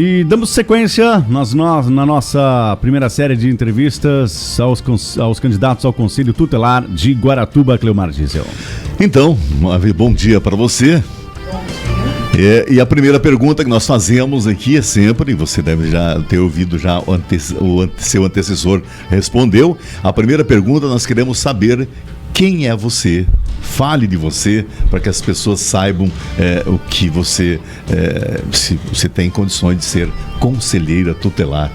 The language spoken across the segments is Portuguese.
E damos sequência na nossa primeira série de entrevistas aos candidatos ao Conselho Tutelar de Guaratuba, Cleomar Gisel. Então, bom dia para você. E a primeira pergunta que nós fazemos aqui é sempre, você deve já ter ouvido já seu antecessor respondeu, a primeira pergunta nós queremos saber quem é você. Fale de você para que as pessoas saibam o que você, se você tem condições de ser conselheira tutelar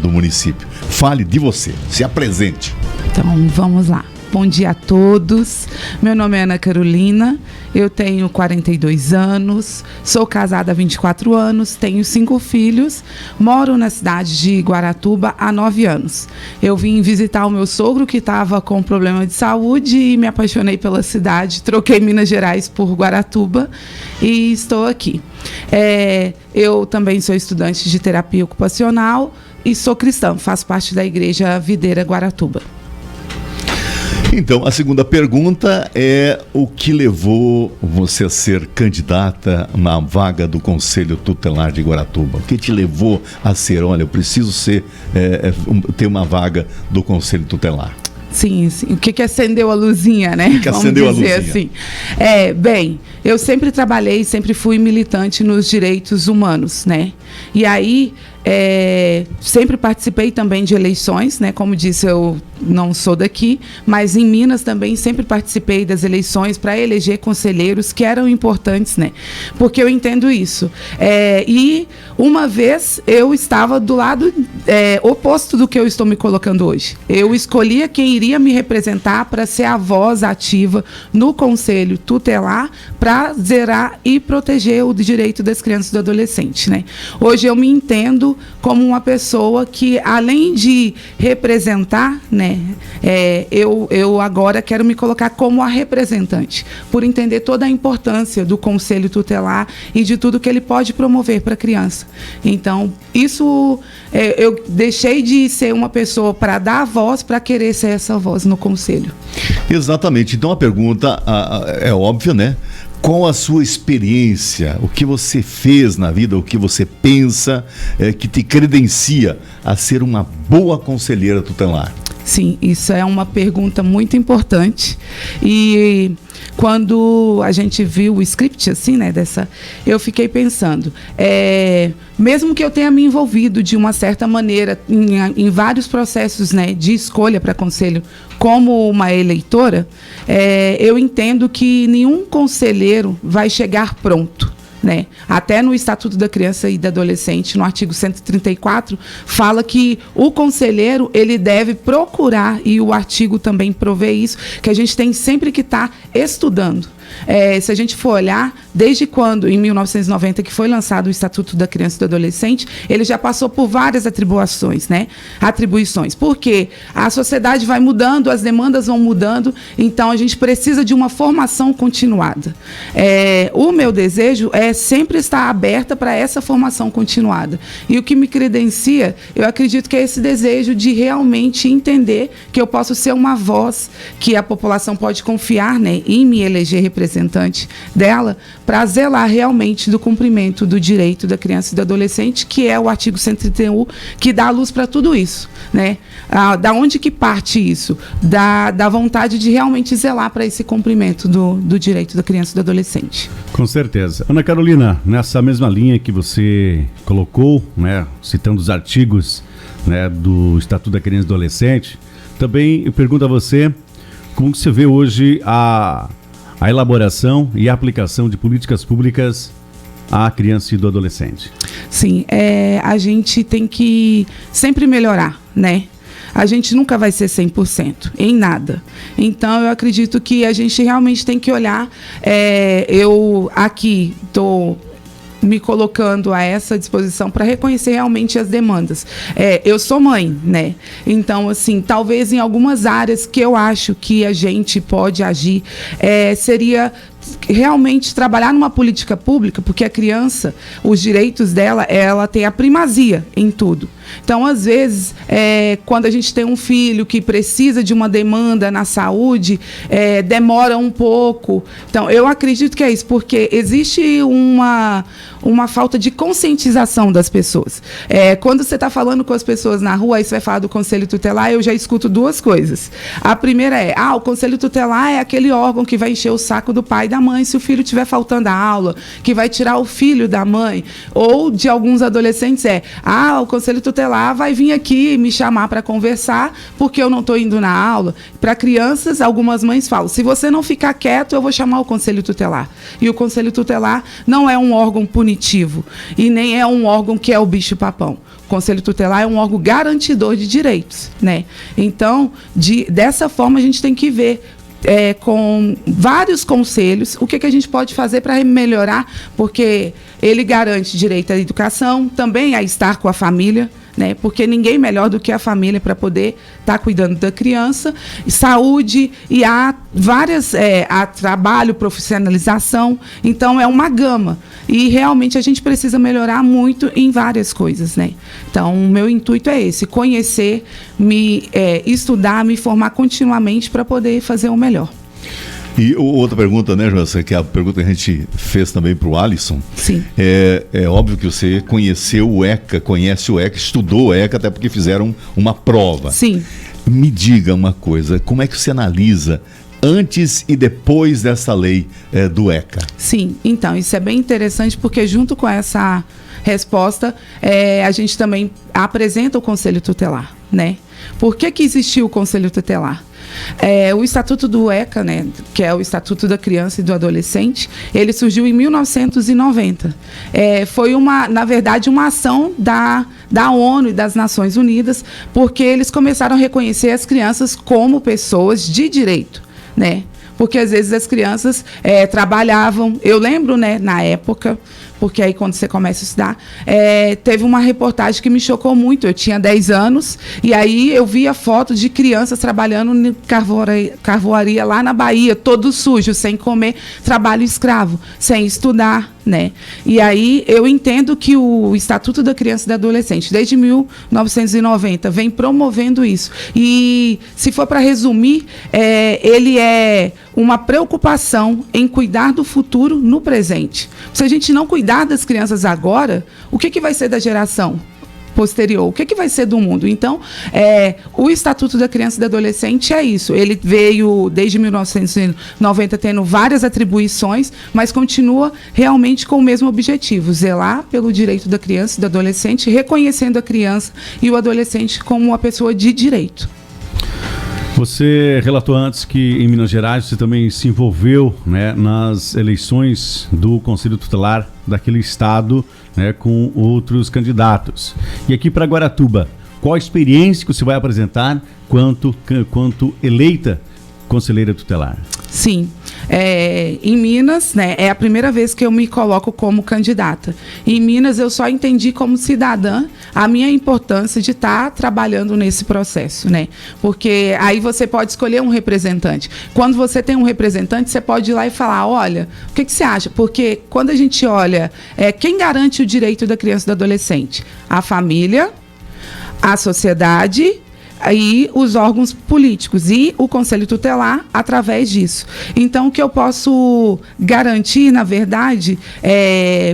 do município. Fale de você, se apresente. Então, vamos lá. Bom dia a todos. Meu nome é Ana Carolina, eu tenho 42 anos, sou casada há 24 anos, tenho 5 filhos, moro na cidade de Guaratuba há 9 anos. Eu vim visitar o meu sogro que estava com problema de saúde e me apaixonei pela cidade, troquei Minas Gerais por Guaratuba e estou aqui. Eu também sou estudante de terapia ocupacional e sou cristã, faço parte da Igreja Videira Guaratuba. Então, a segunda pergunta é o que levou você a ser candidata na vaga do Conselho Tutelar de Guaratuba? O que te levou a ser, olha, eu preciso ter uma vaga do Conselho Tutelar? Sim. O que acendeu a luzinha, né? O que acendeu a luzinha? Assim. Bem, eu sempre trabalhei, sempre fui militante nos direitos humanos, né? E aí, sempre participei também de eleições, né? Como disse, eu não sou daqui, mas em Minas também sempre participei das eleições para eleger conselheiros que eram importantes, né? Porque eu entendo isso. E uma vez eu estava do lado oposto do que eu estou me colocando hoje. Eu escolhia quem iria me representar para ser a voz ativa no Conselho Tutelar para zerar e proteger o direito das crianças e do adolescente, né? Hoje eu me entendo como uma pessoa que, além de representar, né, eu agora quero me colocar como a representante, por entender toda a importância do Conselho Tutelar e de tudo que ele pode promover para a criança. Então, isso, eu deixei de ser uma pessoa para dar voz, para querer ser essa voz no Conselho. Exatamente. Então, a pergunta é óbvia, né? Qual a sua experiência, o que você fez na vida, o que você pensa que te credencia a ser uma boa conselheira tutelar? Sim, isso é uma pergunta muito importante. E quando a gente viu o script, assim, né, eu fiquei pensando, mesmo que eu tenha me envolvido de uma certa maneira em vários processos, né, de escolha para conselho, como uma eleitora, eu entendo que nenhum conselheiro vai chegar pronto, né? Até no Estatuto da Criança e do Adolescente, no artigo 134, fala que o conselheiro ele deve procurar, e o artigo também provê isso, que a gente tem sempre que estar estudando. Se a gente for olhar, desde quando, em 1990, que foi lançado o Estatuto da Criança e do Adolescente, ele já passou por várias atribuições, né? Porque a sociedade vai mudando, as demandas vão mudando, então a gente precisa de uma formação continuada. O meu desejo é sempre estar aberta para essa formação continuada. E o que me credencia, eu acredito que é esse desejo de realmente entender que eu posso ser uma voz que a população pode confiar, né, em me eleger representante dela, para zelar realmente do cumprimento do direito da criança e do adolescente, que é o artigo 131, que dá a luz para tudo isso, né? Da onde que parte isso? Da vontade de realmente zelar para esse cumprimento do direito da criança e do adolescente. Com certeza. Ana Carolina, nessa mesma linha que você colocou, né, citando os artigos, né, do Estatuto da Criança e do Adolescente, também eu pergunto a você como você vê hoje a elaboração e a aplicação de políticas públicas à criança e do adolescente. Sim, a gente tem que sempre melhorar, né? A gente nunca vai ser 100% em nada. Então, eu acredito que a gente realmente tem que olhar. Eu aqui estou me colocando a essa disposição para reconhecer realmente as demandas. Eu sou mãe, né? Então, assim, talvez em algumas áreas que eu acho que a gente pode agir, seria realmente trabalhar numa política pública, porque a criança, os direitos dela, ela tem a primazia em tudo. Então, às vezes, quando a gente tem um filho que precisa de uma demanda na saúde, demora um pouco. Então, eu acredito que é isso, porque existe uma falta de conscientização das pessoas. Quando você está falando com as pessoas na rua, aí você vai falar do Conselho Tutelar, eu já escuto duas coisas. A primeira o Conselho Tutelar é aquele órgão que vai encher o saco do pai e da mãe se o filho estiver faltando a aula, que vai tirar o filho da mãe. Ou de alguns adolescentes o Conselho Tutelar vai vir aqui me chamar para conversar porque eu não estou indo na aula. Para crianças, algumas mães falam, se você não ficar quieto, eu vou chamar o Conselho Tutelar. E o Conselho Tutelar não é um órgão punitivo e nem é um órgão que é o bicho-papão. O Conselho Tutelar é um órgão garantidor de direitos, né? Então, dessa forma, a gente tem que ver com vários conselhos o que a gente pode fazer para melhorar, porque ele garante direito à educação, também a estar com a família, né? Porque ninguém melhor do que a família para poder estar cuidando da criança, saúde, e há várias, há trabalho, profissionalização, então é uma gama, e realmente a gente precisa melhorar muito em várias coisas, né? Então o meu intuito é esse, conhecer, estudar, me formar continuamente para poder fazer o melhor. E outra pergunta, né, Joelson, que é a pergunta que a gente fez também para o Alisson. Sim. É óbvio que você conhece o ECA, estudou o ECA, até porque fizeram uma prova. Sim. Me diga uma coisa, como é que você analisa antes e depois dessa lei do ECA? Sim, então, isso é bem interessante, porque junto com essa resposta, a gente também apresenta o Conselho Tutelar, né? Por que existiu o Conselho Tutelar? O Estatuto do ECA, né, que é o Estatuto da Criança e do Adolescente, ele surgiu em 1990. Foi, na verdade, uma ação da ONU e das Nações Unidas, porque eles começaram a reconhecer as crianças como pessoas de direito, né? Porque às vezes as crianças trabalhavam, eu lembro, né, na época, porque aí quando você começa a estudar, teve uma reportagem que me chocou muito. Eu tinha 10 anos e aí eu via fotos de crianças trabalhando em carvoaria lá na Bahia, todo sujo, sem comer, trabalho escravo, sem estudar, né? E aí eu entendo que o Estatuto da Criança e do Adolescente, desde 1990, vem promovendo isso. E, se for para resumir, ele é uma preocupação em cuidar do futuro no presente. Se a gente não cuidar das crianças agora, o que vai ser da geração posterior? O que vai ser do mundo? Então, o Estatuto da Criança e do Adolescente é isso. Ele veio desde 1990 tendo várias atribuições, mas continua realmente com o mesmo objetivo, zelar pelo direito da criança e do adolescente, reconhecendo a criança e o adolescente como uma pessoa de direito. Você relatou antes que em Minas Gerais você também se envolveu, né, nas eleições do Conselho Tutelar daquele estado, né, com outros candidatos. E aqui para Guaratuba, qual a experiência que você vai apresentar quanto eleita conselheira tutelar? Sim. Em Minas, né, é a primeira vez que eu me coloco como candidata. Em Minas, eu só entendi como cidadã a minha importância de estar trabalhando nesse processo, né? Porque aí você pode escolher um representante. Quando você tem um representante, você pode ir lá e falar, olha, o que você acha? Porque quando a gente olha, quem garante o direito da criança e do adolescente? A família, a sociedade e os órgãos políticos e o Conselho Tutelar através disso. Então, o que eu posso garantir, na verdade,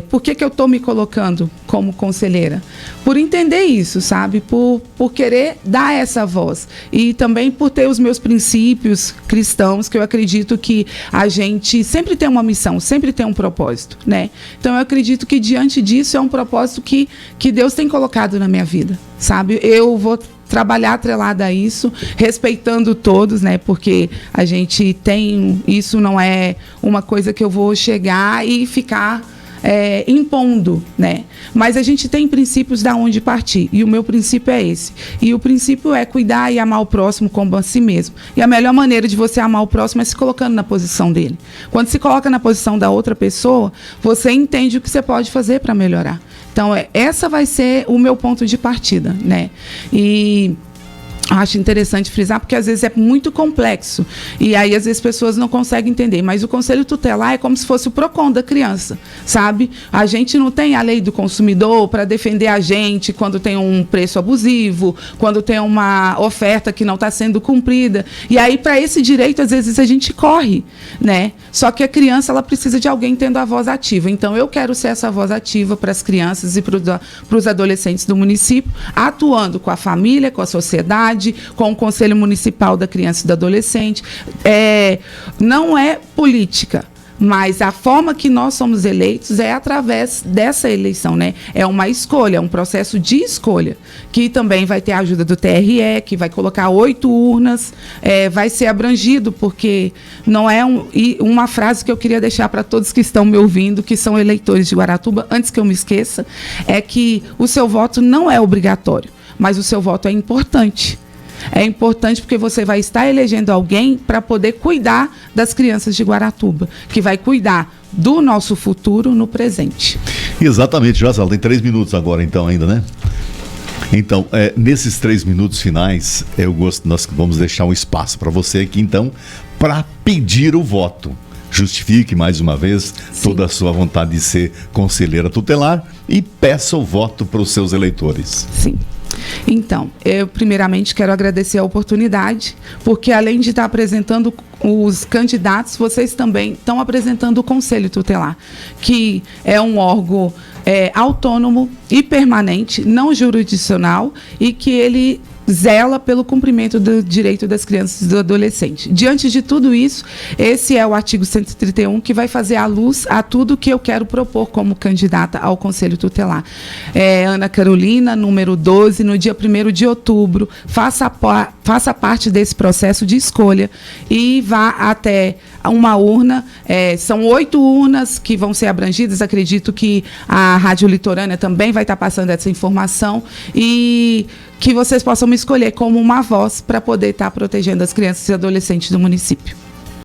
por que eu estou me colocando como conselheira? Por entender isso, sabe? Por querer dar essa voz. E também por ter os meus princípios cristãos, que eu acredito que a gente sempre tem uma missão, sempre tem um propósito, né? Então, eu acredito que diante disso é um propósito que Deus tem colocado na minha vida, sabe? Eu vou trabalhar atrelada a isso, respeitando todos, né? Porque a gente tem... Isso não é uma coisa que eu vou chegar e ficar impondo, né? Mas a gente tem princípios da onde partir. E o meu princípio é esse. E o princípio é cuidar e amar o próximo como a si mesmo. E a melhor maneira de você amar o próximo é se colocando na posição dele. Quando se coloca na posição da outra pessoa, você entende o que você pode fazer para melhorar. Então, essa vai ser o meu ponto de partida, né? E Acho interessante frisar, porque às vezes é muito complexo. E aí, às vezes, as pessoas não conseguem entender. Mas o Conselho Tutelar é como se fosse o PROCON da criança, sabe? A gente não tem a lei do consumidor para defender a gente quando tem um preço abusivo, quando tem uma oferta que não está sendo cumprida. E aí, para esse direito, às vezes, a gente corre, né? Só que a criança, ela precisa de alguém tendo a voz ativa. Então, eu quero ser essa voz ativa para as crianças e para os adolescentes do município, atuando com a família, com a sociedade, com o Conselho Municipal da Criança e do Adolescente. Não é política, mas a forma que nós somos eleitos é através dessa eleição, né? É uma escolha, um processo de escolha, que também vai ter a ajuda do TRE, que vai colocar 8 urnas, vai ser abrangido, porque não é uma frase que eu queria deixar para todos que estão me ouvindo, que são eleitores de Guaratuba, antes que eu me esqueça, é que o seu voto não é obrigatório, mas o seu voto é importante. É importante porque você vai estar elegendo alguém para poder cuidar das crianças de Guaratuba, que vai cuidar do nosso futuro no presente. Exatamente, Joselma, tem 3 minutos agora então ainda, né? Então, nesses 3 minutos finais, nós vamos deixar um espaço para você aqui então, para pedir o voto. Justifique mais uma vez toda a sua vontade de ser conselheira tutelar e peça o voto para os seus eleitores. Sim. Então, eu primeiramente quero agradecer a oportunidade, porque além de estar apresentando os candidatos, vocês também estão apresentando o Conselho Tutelar, que é um órgão autônomo e permanente, não jurisdicional, e que ele zela pelo cumprimento do direito das crianças e do adolescente. Diante de tudo isso, esse é o artigo 131 que vai fazer a luz a tudo que eu quero propor como candidata ao Conselho Tutelar. Ana Carolina, número 12, no dia 1º de outubro, faça parte desse processo de escolha e vá até uma urna. São 8 urnas que vão ser abrangidas, acredito que a Rádio Litorânea também vai estar passando essa informação, e que vocês possam me escolher como uma voz para poder estar protegendo as crianças e adolescentes do município.